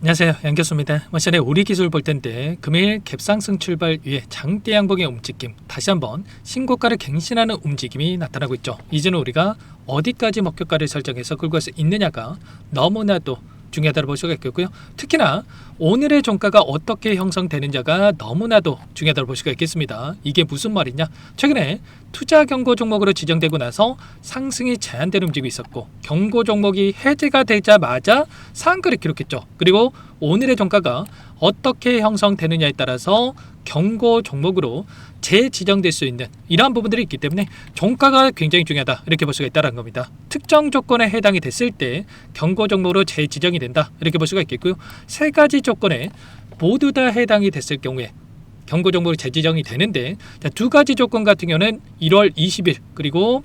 안녕하세요, 양 교수입니다. 이번 시간에 우리 기술 볼 텐데 금일 갭상승 출발 위에 장대 양봉의 움직임, 다시 한번 신고가를 갱신하는 움직임이 나타나고 있죠. 이제는 우리가 어디까지 목표가를 설정해서 끌고 갈 수 있느냐가 너무나도 중요하다고 볼 수가 있겠고요. 특히나 오늘의 종가가 어떻게 형성되느냐가 너무나도 중요하다고 볼 수가 있겠습니다. 이게 무슨 말이냐? 최근에 투자 경고 종목으로 지정되고 나서 상승이 제한되는 움직임이 있었고, 경고 종목이 해제가 되자마자 상한가를 기록했죠. 그리고 오늘의 종가가 어떻게 형성되느냐에 따라서 경고 종목으로 재지정될 수 있는 이러한 부분들이 있기 때문에 종가가 굉장히 중요하다, 이렇게 볼 수가 있다는 겁니다. 특정 조건에 해당이 됐을 때 경고 종목으로 재지정이 된다, 이렇게 볼 수가 있겠고요. 세 가지 조건에 모두 다 해당이 됐을 경우에 경고 종목으로 재지정이 되는데, 두 가지 조건 같은 경우는 1월 20일 그리고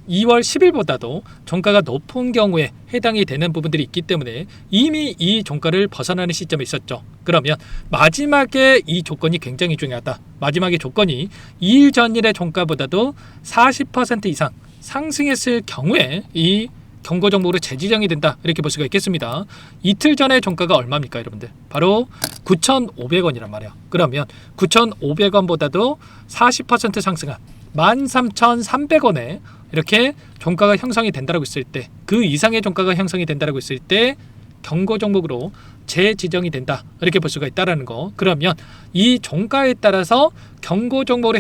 2월 10일보다도 종가가 높은 경우에 해당이 되는 부분들이 있기 때문에 이미 이 종가를 벗어나는 시점에 있었죠. 그러면 마지막에 이 조건이 굉장히 중요하다. 마지막의 조건이 2일 전일의 종가보다도 40% 이상 상승했을 경우에 이 경고 종목으로 재지정이 된다, 이렇게 볼 수가 있겠습니다. 이틀 전에 종가가 얼마입니까, 여러분들? 바로 9,500원이란 말이에요. 그러면 9,500원보다도 40% 상승한 13,300원에 이렇게 종가가 형성이 된다고 했을 때, 그 이상의 종가가 형성이 된다고 했을 때 경고 종목으로 재지정이 된다, 이렇게 볼 수가 있다는 거. 그러면 이 종가에 따라서 경고 종목으로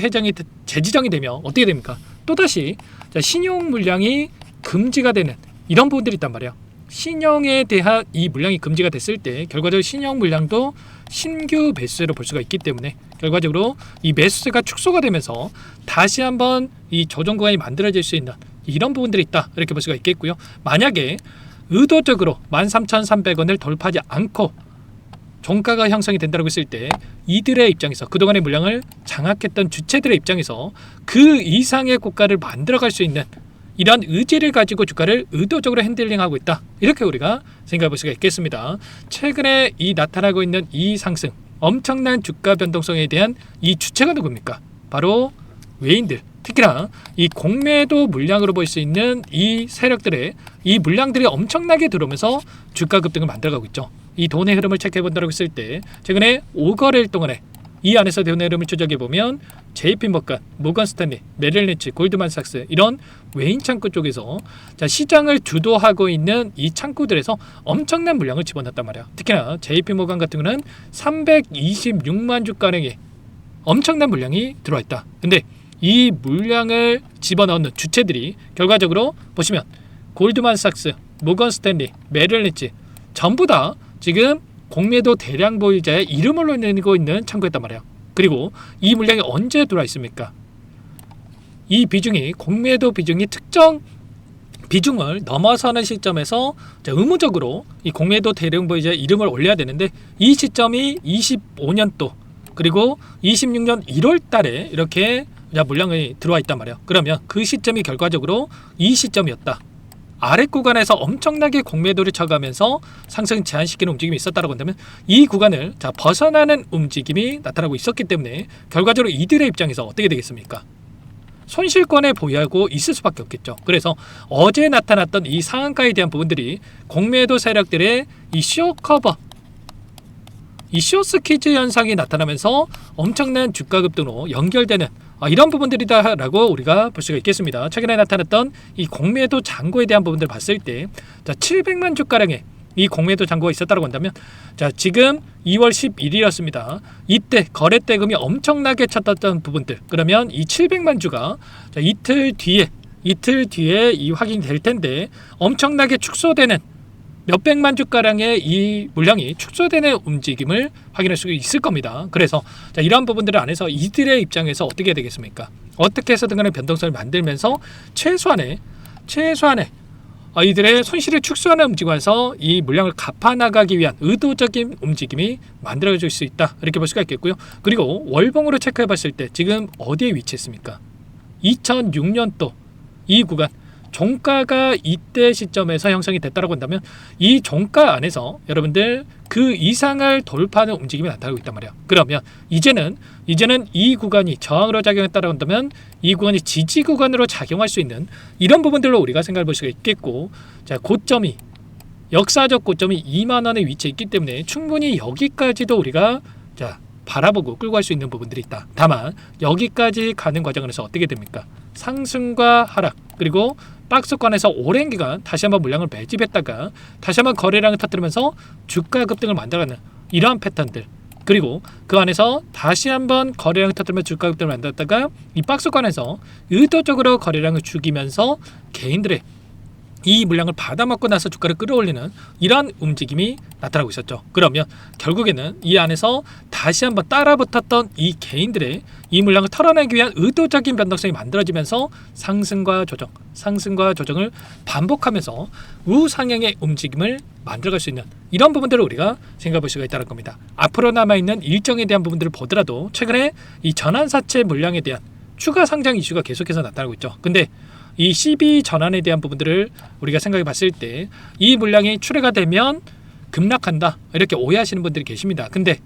재지정이 되면 어떻게 됩니까? 또다시 신용 물량이 금지가 되는 이런 부분들이 있단 말이에요. 신용에 대한 이 물량이 금지가 됐을 때 결과적으로 신용 물량도 신규 매수세로 볼 수가 있기 때문에 결과적으로 이 매수세가 축소가 되면서 다시 한번 이 조정 구간이 만들어질 수 있는 이런 부분들이 있다, 이렇게 볼 수가 있겠고요. 만약에 의도적으로 13,300원을 돌파하지 않고 종가가 형성이 된다고 했을 때 이들의 입장에서, 그동안의 물량을 장악했던 주체들의 입장에서 그 이상의 고가를 만들어갈 수 있는 이러한 의지를 가지고 주가를 의도적으로 핸들링하고 있다, 이렇게 우리가 생각해 볼 수가 있겠습니다. 최근에 이 나타나고 있는 이 상승, 엄청난 주가 변동성에 대한 이 주체가 누굽니까? 바로 외인들, 특히나 이 공매도 물량으로 볼 수 있는 이 세력들의 이 물량들이 엄청나게 들어오면서 주가 급등을 만들어가고 있죠. 이 돈의 흐름을 체크해 본다고 했을 때 최근에 5거래일 동안에 이 안에서 돈의 흐름을 추적해 보면 JP모건, 모건스탠리, 메릴린치, 골드만삭스 이런 외인 창구 쪽에서 시장을 주도하고 있는 이 창구들에서 엄청난 물량을 집어넣었단 말이야. 특히나 JP모건 같은 경우는 326만 주가량의 엄청난 물량이 들어와 있다. 근데 이 물량을 집어넣는 주체들이 결과적으로 보시면 골드만삭스, 모건스탠리, 메릴린치 전부 다 지금 공매도 대량 보유자의 이름을 올리고 있는 창구였단 말이에요. 그리고 이 물량이 언제 들어와 있습니까? 이 비중이, 공매도 비중이 특정 비중을 넘어서는 시점에서 의무적으로 이 공매도 대량 보유자의 이름을 올려야 되는데, 이 시점이 25년도 그리고 26년 1월 달에 이렇게 물량이 들어와 있단 말이에요. 그러면 그 시점이 결과적으로 이 시점이었다. 아래 구간에서 엄청나게 공매도를 쳐가면서 상승 제한시키는 움직임이 있었다고 한다면 이 구간을 벗어나는 움직임이 나타나고 있었기 때문에 결과적으로 이들의 입장에서 어떻게 되겠습니까? 손실권에 보유하고 있을 수밖에 없겠죠. 그래서 어제 나타났던 이 상한가에 대한 부분들이 공매도 세력들의 이 쇼커버, 이 쇼스퀴즈 현상이 나타나면서 엄청난 주가 급등으로 연결되는 이런 부분들이다라고 우리가 볼 수가 있겠습니다. 최근에 나타났던 이 공매도 잔고에 대한 부분들을 봤을 때 700만 주가량의 이 공매도 잔고가 있었다고 한다면, 지금 2월 11일이었습니다. 이때 거래 대금이 엄청나게 쳤던 부분들, 그러면 이 700만 주가 이틀 뒤에 이 확인이 될 텐데 엄청나게 축소되는 몇백만 주가량의 이 물량이 축소되는 움직임을 확인할 수 있을 겁니다. 그래서 이러한 부분들을 안에서 이들의 입장에서 어떻게 해야 되겠습니까? 어떻게 해서든 간에 변동성을 만들면서 최소한의 이들의 손실을 축소하는 움직임에서 이 물량을 갚아나가기 위한 의도적인 움직임이 만들어질 수 있다, 이렇게 볼 수가 있겠고요. 그리고 월봉으로 체크해 봤을 때 지금 어디에 위치했습니까? 2006년도 이 구간, 종가가 이때 시점에서 형성이 됐다고 한다면 이 종가 안에서 여러분들 그 이상을 돌파하는 움직임이 나타나고 있단 말이야. 그러면 이제는 이 구간이 저항으로 작용했다고 한다면 이 구간이 지지 구간으로 작용할 수 있는 이런 부분들로 우리가 생각해 볼 수가 있겠고, 자, 고점이 역사적 고점이 2만 원에 위치해 있기 때문에 충분히 여기까지도 우리가 바라보고 끌고 갈 수 있는 부분들이 있다. 다만 여기까지 가는 과정에서 어떻게 됩니까? 상승과 하락, 그리고 박스권에서 오랜 기간 다시 한번 물량을 매집했다가 다시 한번 거래량을 터뜨리면서 주가 급등을 만들어가는 이러한 패턴들, 그리고 그 안에서 다시 한번 거래량을 터뜨리며 주가 급등을 만들었다가 이 박스권에서 의도적으로 거래량을 죽이면서 개인들의 이 물량을 받아먹고 나서 주가를 끌어올리는 이런 움직임이 나타나고 있었죠. 그러면 결국에는 이 안에서 다시 한번 따라붙었던 이 개인들의 이 물량을 털어내기 위한 의도적인 변동성이 만들어지면서 상승과 조정을 반복하면서 우상향의 움직임을 만들어갈 수 있는 이런 부분들을 우리가 생각해 볼 수가 있다는 겁니다. 앞으로 남아있는 일정에 대한 부분들을 보더라도 최근에 이 전환사채 물량에 대한 추가 상장 이슈가 계속해서 나타나고 있죠. 근데 이 CB 전환에 대한 부분들을 우리가 생각해 봤을 때 이 물량이 출회가 되면 급락한다 이렇게 오해하시는 분들이 계십니다. 근데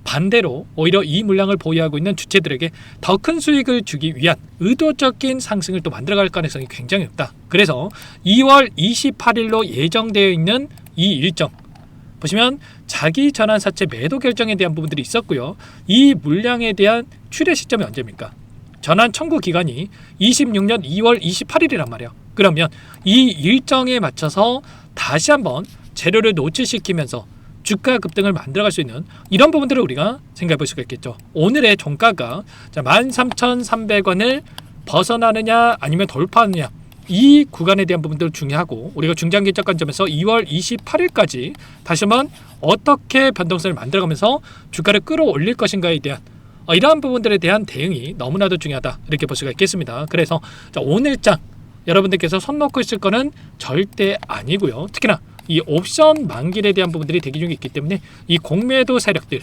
반대로 오히려 이 물량을 보유하고 있는 주체들에게 더 큰 수익을 주기 위한 의도적인 상승을 또 만들어갈 가능성이 굉장히 높다. 그래서 2월 28일로 예정되어 있는 이 일정 보시면 자기 전환사채 매도 결정에 대한 부분들이 있었고요. 이 물량에 대한 출회 시점이 언제입니까? 전환 청구 기간이 26년 2월 28일이란 말이에요. 그러면 이 일정에 맞춰서 다시 한번 재료를 노출시키면서 주가 급등을 만들어갈 수 있는 이런 부분들을 우리가 생각해 볼 수가 있겠죠. 오늘의 종가가 13,300원을 벗어나느냐 아니면 돌파하느냐 이 구간에 대한 부분들 중요하고 우리가 중장기적 관점에서 2월 28일까지 다시 한번 어떻게 변동성을 만들어가면서 주가를 끌어올릴 것인가에 대한 이러한 부분들에 대한 대응이 너무나도 중요하다 이렇게 볼 수가 있겠습니다. 그래서 오늘장 여러분들께서 손 놓고 있을 거는 절대 아니고요. 특히나 이 옵션 만기에 대한 부분들이 대기 중에 있기 때문에 이 공매도 세력들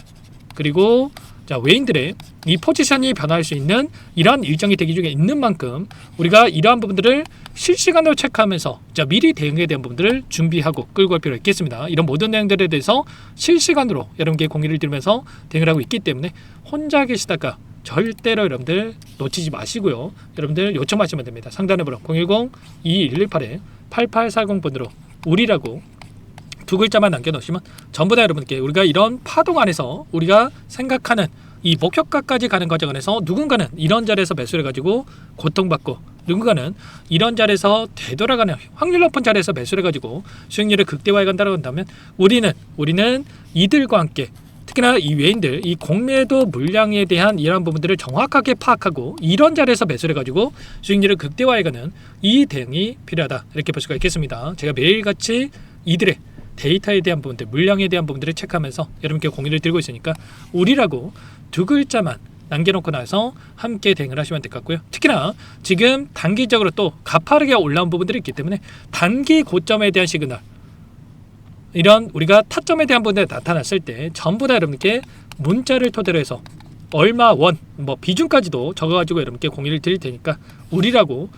그리고 외인들의 이 포지션이 변화할 수 있는 이러한 일정이 대기 중에 있는 만큼 우리가 이러한 부분들을 실시간으로 체크하면서 미리 대응에 대한 부분들을 준비하고 끌고 갈 필요가 있겠습니다. 이런 모든 내용들에 대해서 실시간으로 여러분께 공유를 드리면서 대응을 하고 있기 때문에 혼자 계시다가 절대로 여러분들 놓치지 마시고요. 여러분들 요청하시면 됩니다. 상단의 번호 010-2118-8840번으로 우리라고 두 글자만 남겨놓으시면 전부 다 여러분께 우리가 이런 파동 안에서 우리가 생각하는 이 목표가까지 가는 과정 안에서 누군가는 이런 자리에서 매수를 해가지고 고통받고 누군가는 이런 자리에서 되돌아가는 확률 높은 자리에서 매수를 해가지고 수익률을 극대화해 간다고 한다면 우리는 이들과 함께 특히나 이 외인들 이 공매도 물량에 대한 이러한 부분들을 정확하게 파악하고 이런 자리에서 매수를 해가지고 수익률을 극대화해가는 이 대응이 필요하다 이렇게 볼 수가 있겠습니다. 제가 매일같이 이들의 데이터에 대한 부분들 물량에 대한 부분들을 체크하면서 여러분께 공유를 드리고 있으니까 우리라고 두 글자만 남겨놓고 나서 함께 대응을 하시면 될 것 같고요. 특히나 지금 단기적으로 또 가파르게 올라온 부분들이 있기 때문에 단기 고점에 대한 시그널 이런 우리가 타점에 대한 부분들이 나타났을 때 전부 다 여러분께 문자를 토대로 해서 얼마 원 비중까지도 적어가지고 여러분께 공유를 드릴 테니까 우리라고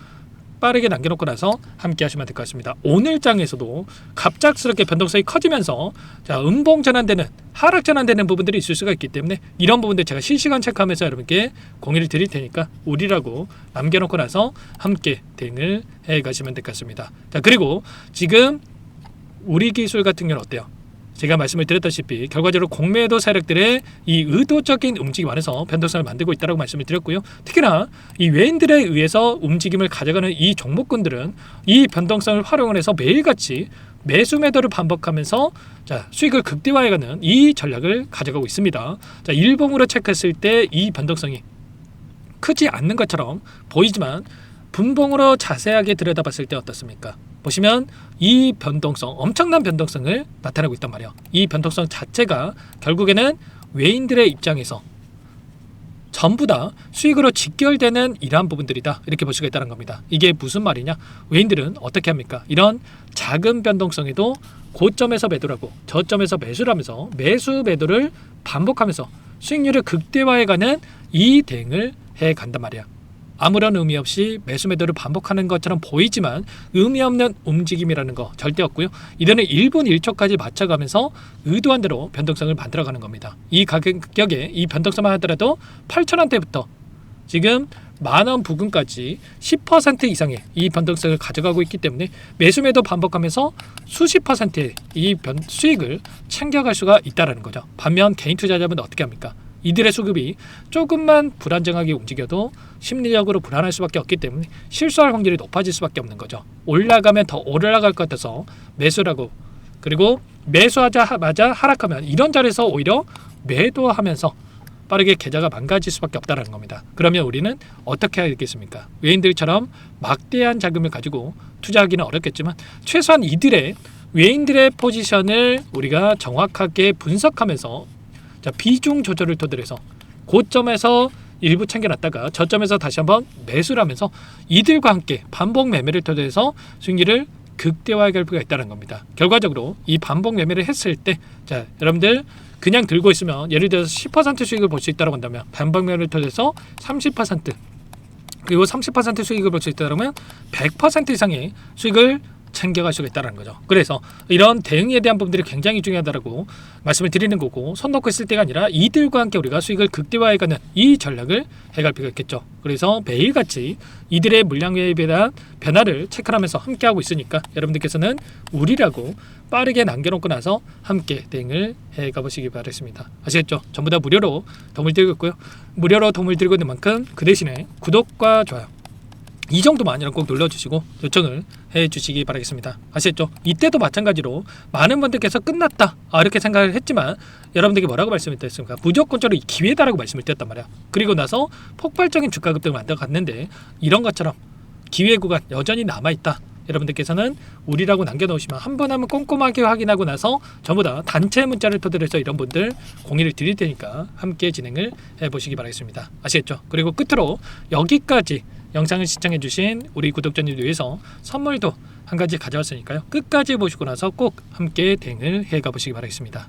빠르게 남겨놓고 나서 함께 하시면 될 것 같습니다. 오늘 장에서도 갑작스럽게 변동성이 커지면서 음봉 전환되는 하락 전환되는 부분들이 있을 수가 있기 때문에 이런 부분들 제가 실시간 체크하면서 여러분께 공유를 드릴 테니까 우리라고 남겨놓고 나서 함께 대응을 해 가시면 될 것 같습니다. 그리고 지금 우리 기술 같은 경우는 어때요? 제가 말씀을 드렸다시피 결과적으로 공매도 세력들의 이 의도적인 움직임 안에서 변동성을 만들고 있다고 말씀을 드렸고요. 특히나 이 외인들에 의해서 움직임을 가져가는 이 종목군들은 이 변동성을 활용을 해서 매일같이 매수 매도를 반복하면서 수익을 극대화해가는 이 전략을 가져가고 있습니다. 일봉으로 체크했을 때 이 변동성이 크지 않는 것처럼 보이지만 분봉으로 자세하게 들여다봤을 때 어떻습니까? 보시면 이 변동성, 엄청난 변동성을 나타내고 있단 말이에요. 이 변동성 자체가 결국에는 외인들의 입장에서 전부 다 수익으로 직결되는 이러한 부분들이다 이렇게 볼 수가 있다는 겁니다. 이게 무슨 말이냐? 외인들은 어떻게 합니까? 이런 작은 변동성에도 고점에서 매도를 하고 저점에서 매수를 하면서 매수 매도를 반복하면서 수익률을 극대화해가는 이 대응을 해간단 말이야. 아무런 의미 없이 매수 매도를 반복하는 것처럼 보이지만 의미 없는 움직임이라는 거 절대 없고요. 이들은 1분 1초까지 맞춰가면서 의도한 대로 변동성을 만들어가는 겁니다. 이 가격에 이 변동성만 하더라도 8,000원대부터 지금 만원 부근까지 10% 이상의 이 변동성을 가져가고 있기 때문에 매수매도 반복하면서 수십 퍼센트의 이 수익을 챙겨갈 수가 있다는 거죠. 반면 개인 투자자분은 어떻게 합니까? 이들의 수급이 조금만 불안정하게 움직여도 심리적으로 불안할 수밖에 없기 때문에 실수할 확률이 높아질 수밖에 없는 거죠. 올라가면 더 올라갈 것 같아서 매수라고, 그리고 매수하자마자 하락하면 이런 자리에서 오히려 매도하면서 빠르게 계좌가 망가질 수밖에 없다는 겁니다. 그러면 우리는 어떻게 해야 되겠습니까? 외인들처럼 막대한 자금을 가지고 투자하기는 어렵겠지만 최소한 외인들의 포지션을 우리가 정확하게 분석하면서 비중 조절을 토대로 고점에서 일부 챙겨놨다가 저점에서 다시 한번 매수를 하면서 이들과 함께 반복 매매를 토대로 수익률을 극대화할 필요가 있다는 겁니다. 결과적으로 이 반복 매매를 했을 때 여러분들 그냥 들고 있으면 예를 들어서 10% 수익을 볼 수 있다고 한다면 반복 매매를 토대로 30% 그리고 30% 수익을 볼 수 있다면 100% 이상의 수익을 챙겨갈 수가 있다는 거죠. 그래서 이런 대응에 대한 부분들이 굉장히 중요하다고 말씀을 드리는 거고, 손 놓고 있을 때가 아니라 이들과 함께 우리가 수익을 극대화해가는 이 전략을 해갈 필요가 있겠죠. 그래서 매일같이 이들의 물량 매입에 대한 변화를 체크하면서 함께하고 있으니까 여러분들께서는 우리라고 빠르게 남겨놓고 나서 함께 대응을 해가보시기 바라겠습니다. 아시겠죠? 전부 다 무료로 도움을 드리고 있고요. 무료로 도움을 드리고 있는 만큼 그 대신에 구독과 좋아요 이 정도만이라도 꼭 눌러주시고 요청을 해주시기 바라겠습니다. 아시겠죠? 이때도 마찬가지로 많은 분들께서 끝났다 이렇게 생각을 했지만 여러분들에게 뭐라고 말씀을 드렸습니까? 무조건적으로 기회다라고 말씀을 드렸단 말이야. 그리고 나서 폭발적인 주가 급등을 만들어갔는데 이런 것처럼 기회 구간 여전히 남아있다. 여러분들께서는 우리라고 남겨놓으시면 한 번 한번 꼼꼼하게 확인하고 나서 전부 다 단체 문자를 토대로 해서 이런 분들 공유를 드릴 테니까 함께 진행을 해보시기 바라겠습니다. 아시겠죠? 그리고 끝으로 여기까지 영상을 시청해주신 우리 구독자님들 위해서 선물도 한 가지 가져왔으니까요. 끝까지 보시고 나서 꼭 함께 대응을 해가보시기 바라겠습니다.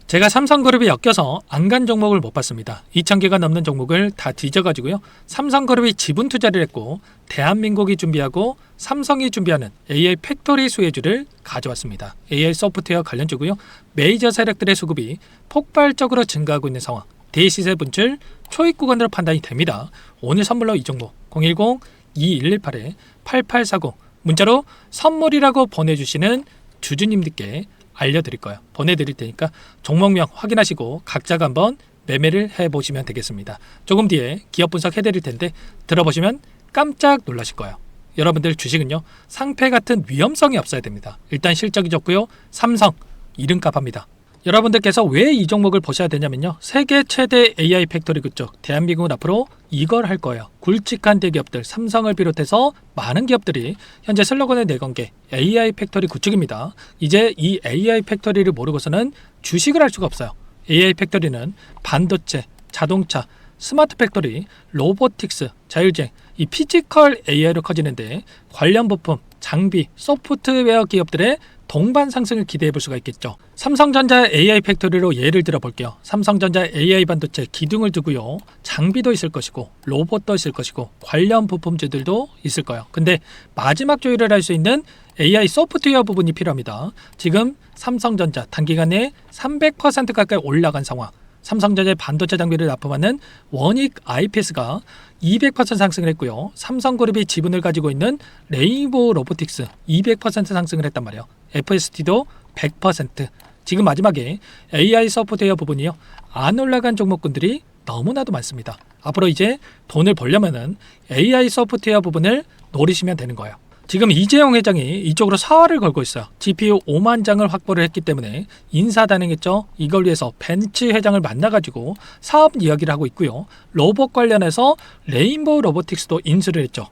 제가 삼성그룹이 엮여서 안 간 종목을 못 봤습니다. 2,000개가 넘는 종목을 다 뒤져가지고요. 삼성그룹이 지분 투자를 했고 대한민국이 준비하고 삼성이 준비하는 AI 팩토리 수혜주를 가져왔습니다. AI 소프트웨어 관련주고요. 메이저 세력들의 수급이 폭발적으로 증가하고 있는 상황. 대시세 분출 초입 구간으로 판단이 됩니다. 오늘 선물로 이 종목 010-2118-8840 문자로 선물이라고 보내주시는 주주님들께 알려드릴 거예요. 보내드릴 테니까 종목명 확인하시고 각자가 한번 매매를 해보시면 되겠습니다. 조금 뒤에 기업 분석 해드릴 텐데 들어보시면 깜짝 놀라실 거예요. 여러분들 주식은요 상패 같은 위험성이 없어야 됩니다. 일단 실적이 좋고요. 삼성 이름값 합니다. 여러분들께서 왜 이 종목을 보셔야 되냐면요. 세계 최대 AI 팩토리 그쪽 대한민국은 앞으로 이걸 할 거예요. 굵직한 대기업들 삼성을 비롯해서 많은 기업들이 현재 슬로건을 내건 게 AI 팩토리 구축입니다. 이제 이 AI 팩토리를 모르고서는 주식을 할 수가 없어요. AI 팩토리는 반도체, 자동차, 스마트 팩토리, 로보틱스, 자율주행, 이 피지컬 AI로 커지는데 관련 부품, 장비, 소프트웨어 기업들의 동반 상승을 기대해 볼 수가 있겠죠. 삼성전자 AI 팩토리로 예를 들어 볼게요. 삼성전자 AI 반도체 기둥을 두고요. 장비도 있을 것이고 로봇도 있을 것이고 관련 부품주들도 있을 거예요. 근데 마지막 조율을 할 수 있는 AI 소프트웨어 부분이 필요합니다. 지금 삼성전자 단기간에 300% 가까이 올라간 상황. 삼성전자의 반도체 장비를 납품하는 원익 IPS가 200% 상승을 했고요. 삼성그룹이 지분을 가지고 있는 레인보우 로보틱스 200% 상승을 했단 말이에요. FST도 100%. 지금 마지막에 AI 소프트웨어 부분이요. 안 올라간 종목군들이 너무나도 많습니다. 앞으로 이제 돈을 벌려면은 AI 소프트웨어 부분을 노리시면 되는 거예요. 지금 이재용 회장이 이쪽으로 사활을 걸고 있어요. GPU 5만 장을 확보를 했기 때문에 인사단행했죠. 이걸 위해서 벤치 회장을 만나가지고 사업 이야기를 하고 있고요. 로봇 관련해서 레인보우 로보틱스도 인수를 했죠.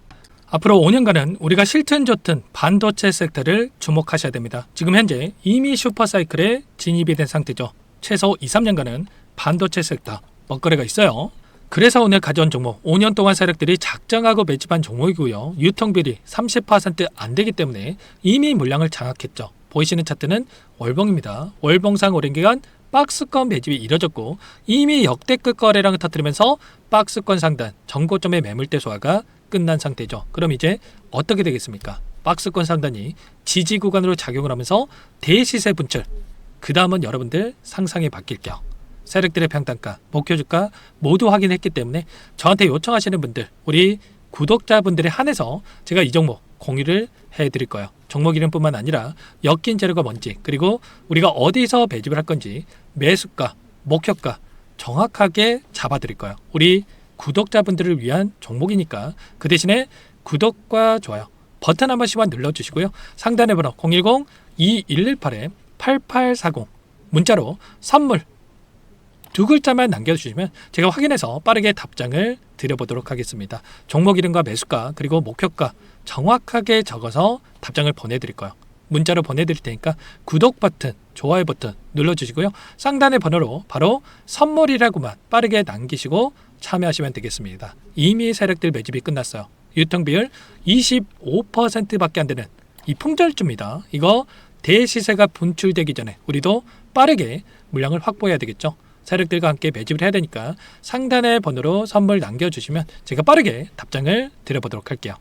앞으로 5년간은 우리가 싫든 좋든 반도체 섹터를 주목하셔야 됩니다. 지금 현재 이미 슈퍼사이클에 진입이 된 상태죠. 최소 2, 3년간은 반도체 섹터 먹거리가 있어요. 그래서 오늘 가져온 종목 5년 동안 세력들이 작정하고 매집한 종목이고요. 유통비율이 30% 안 되기 때문에 이미 물량을 장악했죠. 보이시는 차트는 월봉입니다. 월봉상 오랜 기간 박스권 매집이 이뤄졌고 이미 역대급 거래량을 터뜨리면서 박스권 상단 전고점의 매물대 소화가 끝난 상태죠. 그럼 이제 어떻게 되겠습니까? 박스권 상단이 지지 구간으로 작용을 하면서 대시세 분출. 그 다음은 여러분들 상상에 맡길게요. 세력들의 평단가, 목표 주가 모두 확인했기 때문에 저한테 요청하시는 분들, 우리 구독자분들에 한해서 제가 이 종목 공유를 해드릴 거예요. 종목 이름뿐만 아니라 엮인 재료가 뭔지, 그리고 우리가 어디서 매집을 할 건지 매수가, 목표가 정확하게 잡아드릴 거예요. 우리 구독자분들을 위한 종목이니까 그 대신에 구독과 좋아요 버튼 한 번씩만 눌러주시고요. 상단의 번호 010-2118-8840 문자로 선물 두 글자만 남겨주시면 제가 확인해서 빠르게 답장을 드려보도록 하겠습니다. 종목 이름과 매수가 그리고 목표가 정확하게 적어서 답장을 보내드릴 거예요. 문자로 보내드릴 테니까 구독 버튼, 좋아요 버튼 눌러주시고요. 상단의 번호로 바로 선물이라고만 빠르게 남기시고 참여하시면 되겠습니다. 이미 세력들 매집이 끝났어요. 유통비율 25%밖에 안 되는 이 품절주입니다. 이거 대시세가 분출되기 전에 우리도 빠르게 물량을 확보해야 되겠죠. 세력들과 함께 매집을 해야 되니까 상단의 번호로 선물 남겨주시면 제가 빠르게 답장을 드려보도록 할게요.